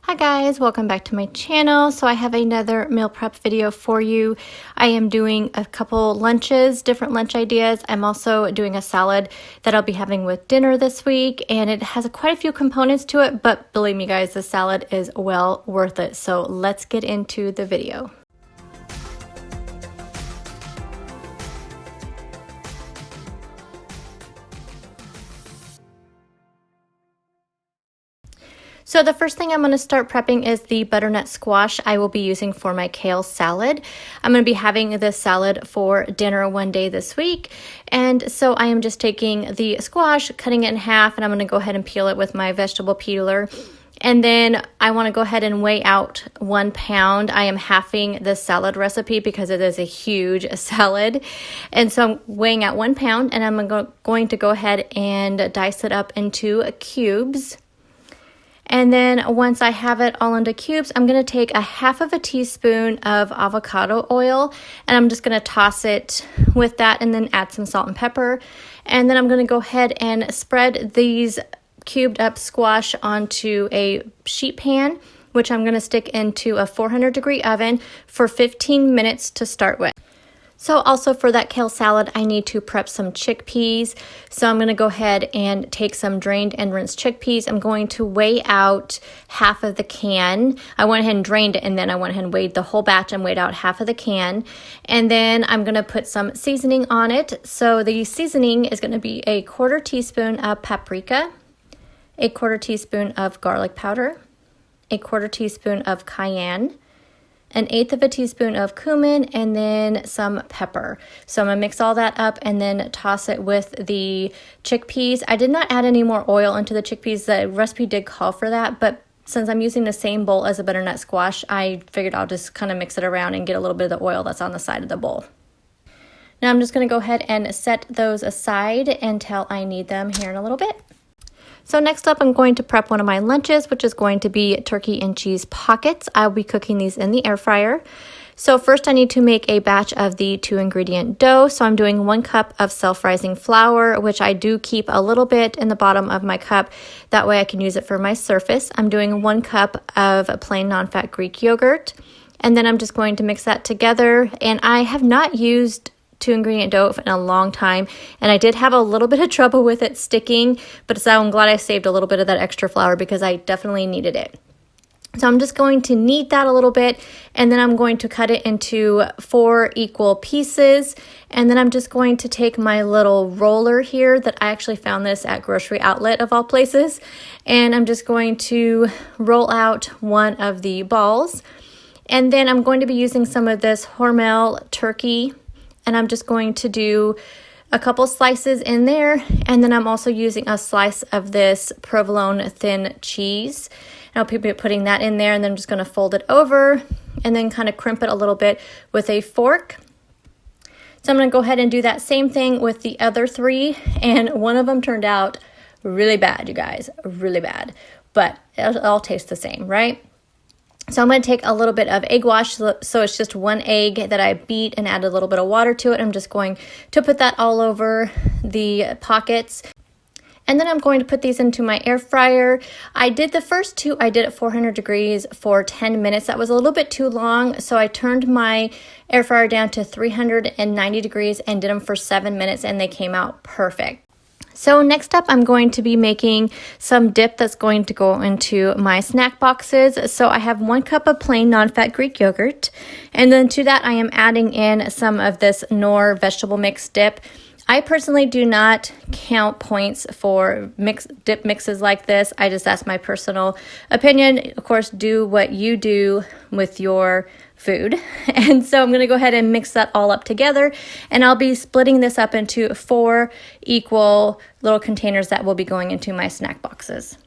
Hi guys, welcome back to my channel. So I have another meal prep video for you. I am doing a couple lunches, different lunch ideas. I'm also doing a salad that I'll be having with dinner this week, and it has quite a few components to it, but believe me guys, the salad is well worth it. So let's get into the video. So the first thing I'm going to start prepping is the butternut squash I will be using for my kale salad. I'm going to be having this salad for dinner one day this week. And so I am just taking the squash, cutting it in half, and I'm going to go ahead and peel it with my vegetable peeler. And then I want to go ahead and weigh out 1 pound. I am halving the salad recipe because it is a huge salad. And so I'm weighing out 1 pound, and I'm going to go ahead and dice it up into cubes. And then once I have it all into cubes, I'm going to take a half of a teaspoon of avocado oil, and I'm just going to toss it with that and then add some salt and pepper. And then I'm going to go ahead and spread these cubed up squash onto a sheet pan, which I'm going to stick into a 400-degree oven for 15 minutes to start with. So also for that kale salad, I need to prep some chickpeas. So I'm going to go ahead and take some drained and rinsed chickpeas. I'm going to weigh out half of the can. I went ahead and drained it, and then I went ahead and weighed the whole batch and weighed out half of the can. And then I'm going to put some seasoning on it. So the seasoning is going to be a 1/4 teaspoon of paprika, a 1/4 teaspoon of garlic powder, a 1/4 teaspoon of cayenne, 1/8 of a teaspoon of cumin, and then some pepper. So I'm gonna mix all that up and then toss it with the chickpeas. I did not add any more oil into the chickpeas. The recipe did call for that, but since I'm using the same bowl as a butternut squash, I figured I'll just kind of mix it around and get a little bit of the oil that's on the side of the bowl. Now I'm just gonna go ahead and set those aside until I need them here in a little bit. So next up, I'm going to prep one of my lunches, which is going to be turkey and cheese pockets. I'll be cooking these in the air fryer. So first I need to make a batch of the 2-ingredient dough. So I'm doing 1 cup of self-rising flour, which I do keep a little bit in the bottom of my cup. That way I can use it for my surface. I'm doing 1 cup of plain non-fat Greek yogurt. And then I'm just going to mix that together. And I have not used 2-ingredient dough in a long time, and I did have a little bit of trouble with it sticking, but so I'm glad I saved a little bit of that extra flour because I definitely needed it. So I'm just going to knead that a little bit, and then I'm going to cut it into 4 equal pieces, and then I'm just going to take my little roller here that I actually found this at Grocery Outlet of all places, and I'm just going to roll out one of the balls, and then I'm going to be using some of this Hormel turkey, and I'm just going to do a couple slices in there, and then I'm also using a slice of this provolone thin cheese. And I'll be putting that in there, and then I'm just going to fold it over and then kind of crimp it a little bit with a fork. So I'm going to go ahead and do that same thing with the other 3, and one of them turned out really bad, you guys, really bad, but it all tastes the same, right? So I'm going to take a little bit of egg wash, so it's just 1 egg that I beat and add a little bit of water to it. I'm just going to put that all over the pockets. And then I'm going to put these into my air fryer. I did the first 2, I did at 400 degrees for 10 minutes. That was a little bit too long, so I turned my air fryer down to 390 degrees and did them for 7 minutes, and they came out perfect. So next up, I'm going to be making some dip that's going to go into my snack boxes. So I have 1 cup of plain non-fat Greek yogurt, and then to that I am adding in some of this Knorr vegetable mix dip. I personally do not count points for dip mixes like this. That's my personal opinion. Of course, do what you do with your food. And so I'm going to go ahead and mix that all up together, and I'll be splitting this up into 4 equal little containers that will be going into my snack boxes.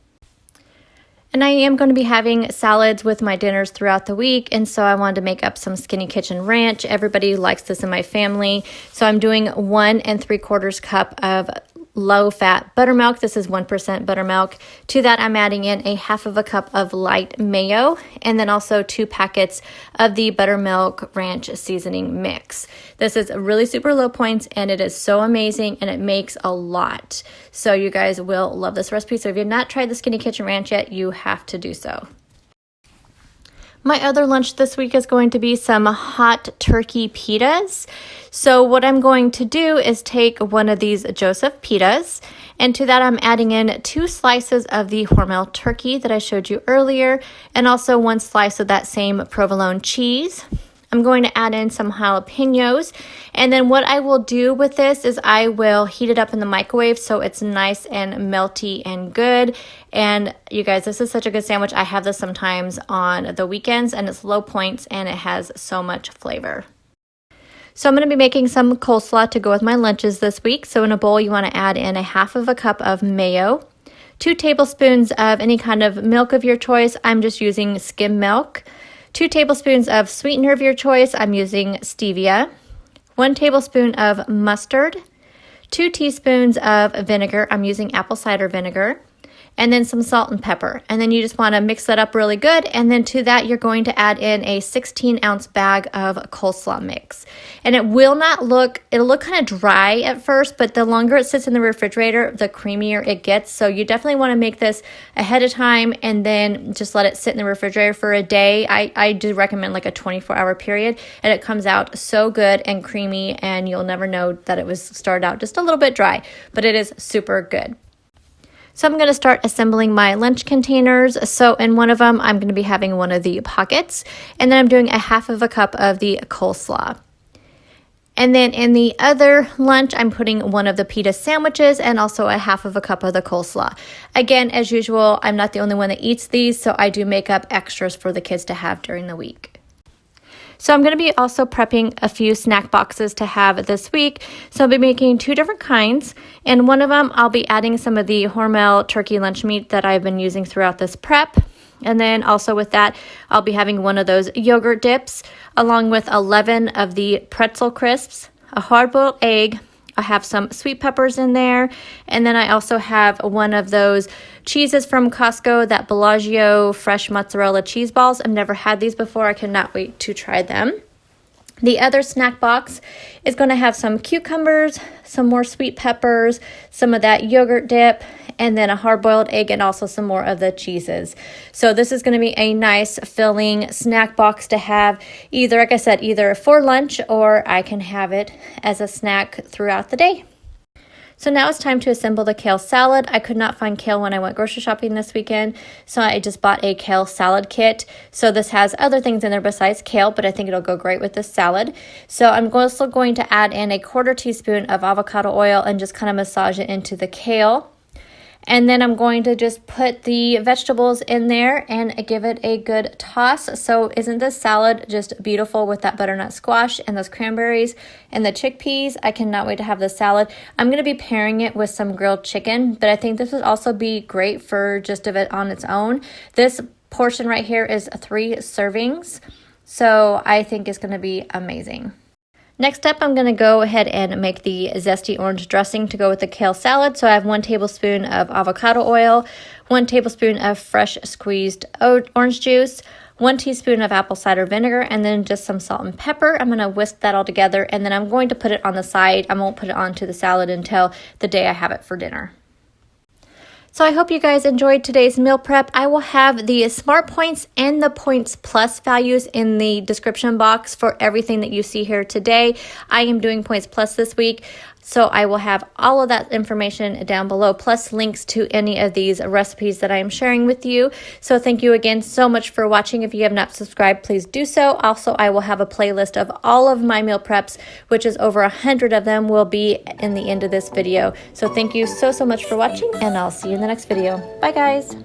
And I am going to be having salads with my dinners throughout the week, and so I wanted to make up some Skinny Kitchen Ranch. Everybody likes this in my family, so I'm doing 1 3/4 cup of low-fat buttermilk. This is 1% buttermilk. To that, I'm adding in a half of a cup of light mayo, and then also 2 packets of the buttermilk ranch seasoning mix. This is really super low points, and it is so amazing, and it makes a lot. So you guys will love this recipe. So if you've not tried the Skinny Kitchen Ranch yet, you have to do so. My other lunch this week is going to be some hot turkey pitas. So what I'm going to do is take one of these Joseph pitas, and to that I'm adding in 2 slices of the Hormel turkey that I showed you earlier, and also 1 slice of that same provolone cheese. I'm going to add in some jalapenos, and then what I will do with this is I will heat it up in the microwave so it's nice and melty and good. And you guys, this is such a good sandwich. I have this sometimes on the weekends, and it's low points and it has so much flavor. So I'm going to be making some coleslaw to go with my lunches this week. So in a bowl, you want to add in 1/2 cup of mayo, 2 tablespoons of any kind of milk of your choice. I'm just using skim milk. 2 tablespoons of sweetener of your choice. I'm using stevia. 1 tablespoon of mustard. 2 teaspoons of vinegar. I'm using apple cider vinegar. And then some salt and pepper. And then you just want to mix that up really good. And then to that, you're going to add in a 16-ounce bag of coleslaw mix. And it will not look, it'll look kind of dry at first, but the longer it sits in the refrigerator, the creamier it gets. So you definitely want to make this ahead of time and then just let it sit in the refrigerator for a day. I do recommend like a 24-hour period, and it comes out so good and creamy, and you'll never know that it was started out just a little bit dry, but it is super good. So I'm going to start assembling my lunch containers. So in one of them, I'm going to be having one of the pockets, and then I'm doing 1/2 cup of the coleslaw. And then in the other lunch, I'm putting one of the pita sandwiches and also 1/2 cup of the coleslaw. Again, as usual, I'm not the only one that eats these, so I do make up extras for the kids to have during the week. So I'm going to be also prepping a few snack boxes to have this week. So I'll be making 2 different kinds. And one of them, I'll be adding some of the Hormel turkey lunch meat that I've been using throughout this prep. And then also with that, I'll be having one of those yogurt dips, along with 11 of the pretzel crisps, a hard-boiled egg. I have some sweet peppers in there, and then I also have one of those cheeses from Costco, that Bellagio fresh mozzarella cheese balls. I've never had these before. I cannot wait to try them. The other snack box is going to have some cucumbers, some more sweet peppers, some of that yogurt dip, and then a hard-boiled egg, and also some more of the cheeses. So this is going to be a nice filling snack box to have, either, like I said, either for lunch, or I can have it as a snack throughout the day. So now it's time to assemble the kale salad. I could not find kale when I went grocery shopping this weekend, so I just bought a kale salad kit. So this has other things in there besides kale, but I think it'll go great with this salad. So I'm also going to add in 1/4 teaspoon of avocado oil and just kind of massage it into the kale. And then I'm going to just put the vegetables in there and give it a good toss. So isn't this salad just beautiful with that butternut squash and those cranberries and the chickpeas? I cannot wait to have this salad. I'm going to be pairing it with some grilled chicken, but I think this would also be great for just of it on its own. This portion right here is 3 servings, so I think it's going to be amazing. Next up, I'm going to go ahead and make the zesty orange dressing to go with the kale salad. So I have 1 tablespoon of avocado oil, 1 tablespoon of fresh squeezed orange juice, 1 teaspoon of apple cider vinegar, and then just some salt and pepper. I'm going to whisk that all together, and then I'm going to put it on the side. I won't put it onto the salad until the day I have it for dinner. So I hope you guys enjoyed today's meal prep. I will have the Smart Points and the Points Plus values in the description box for everything that you see here today. I am doing Points Plus this week, so I will have all of that information down below, plus links to any of these recipes that I am sharing with you. So thank you again so much for watching. If you have not subscribed, please do so. Also, I will have a playlist of all of my meal preps, which is over 100 of them, will be in the end of this video. So thank you so much for watching, and I'll see you in the next video. Bye guys.